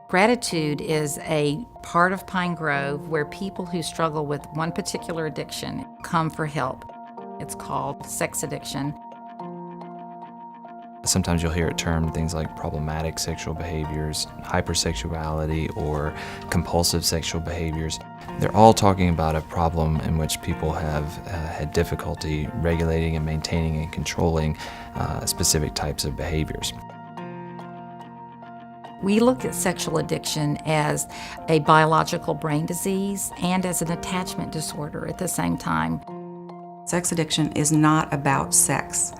Gratitude is a part of Pine Grove where people who struggle with one particular addiction come for help. It's called sex addiction. Sometimes you'll hear it termed things like problematic sexual behaviors, hypersexuality, or compulsive sexual behaviors. They're all talking about a problem in which people have had difficulty regulating and maintaining and controlling specific types of behaviors. We look at sexual addiction as a biological brain disease and as an attachment disorder at the same time. Sex addiction is not about sex.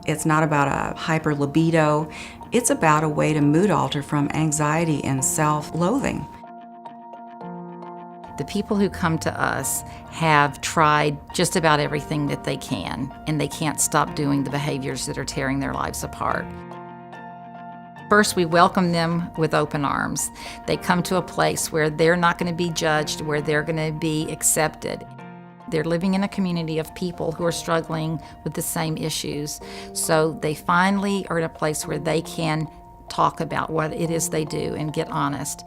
It's not about a hyper libido. It's about a way to mood alter from anxiety and self-loathing. The people who come to us have tried just about everything that they can, and they can't stop doing the behaviors that are tearing their lives apart. First, we welcome them with open arms. They come to a place where they're not going to be judged, where they're going to be accepted. They're living in a community of people who are struggling with the same issues. So they finally are at a place where they can talk about what it is they do and get honest.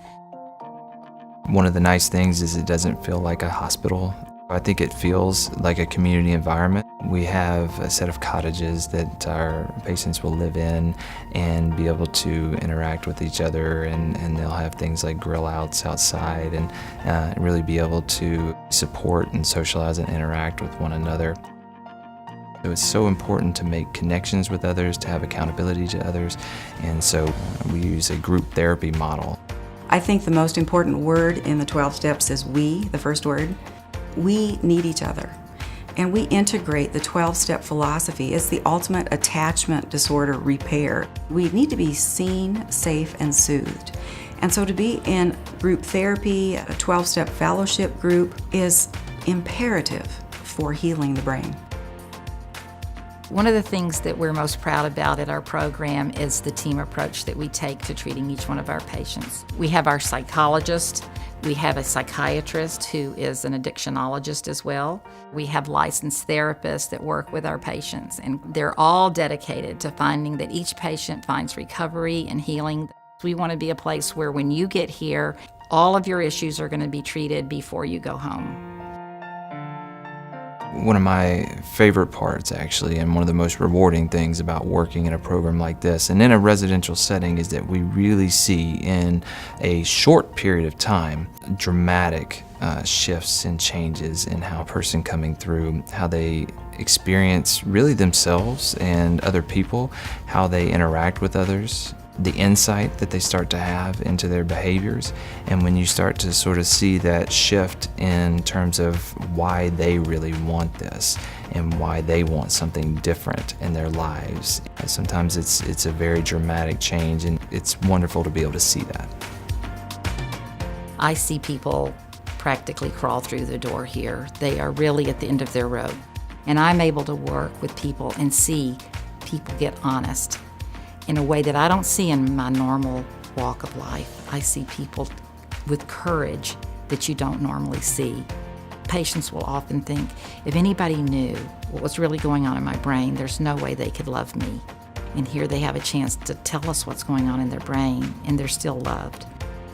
One of the nice things is it doesn't feel like a hospital. I think it feels like a community environment. We have a set of cottages that our patients will live in and be able to interact with each other, and they'll have things like grill outs outside and really be able to support and socialize and interact with one another. So it's so important to make connections with others, to have accountability to others, and so we use a group therapy model. I think the most important word in the 12 steps is we, the first word. We need each other, and we integrate the 12-step philosophy. It's the ultimate attachment disorder repair. We need to be seen, safe, and soothed. And so to be in group therapy, a 12-step fellowship group, is imperative for healing the brain. One of the things that we're most proud about at our program is the team approach that we take to treating each one of our patients. We have our psychologist. We have a psychiatrist who is an addictionologist as well. We have licensed therapists that work with our patients, and they're all dedicated to finding that each patient finds recovery and healing. We want to be a place where when you get here, all of your issues are going to be treated before you go home. One of my favorite parts, actually, and one of the most rewarding things about working in a program like this and in a residential setting is that we really see in a short period of time dramatic shifts and changes in how a person coming through, how they experience really themselves and other people, how they interact with others, the insight that they start to have into their behaviors. And when you start to sort of see that shift in terms of why they really want this and why they want something different in their lives, sometimes it's a very dramatic change, and it's wonderful to be able to see that. I see people practically crawl through the door here. They are really at the end of their rope. And I'm able to work with people and see people get honest in a way that I don't see in my normal walk of life. I see people with courage that you don't normally see. Patients will often think, if anybody knew what was really going on in my brain, there's no way they could love me. And here they have a chance to tell us what's going on in their brain, and they're still loved.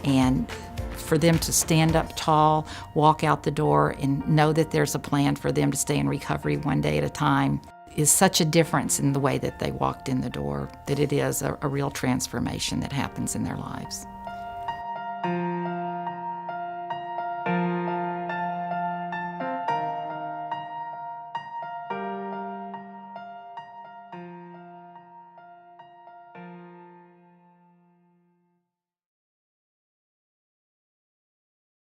And for them to stand up tall, walk out the door, and know that there's a plan for them to stay in recovery one day at a time is such a difference in the way that they walked in the door, that it is a real transformation that happens in their lives.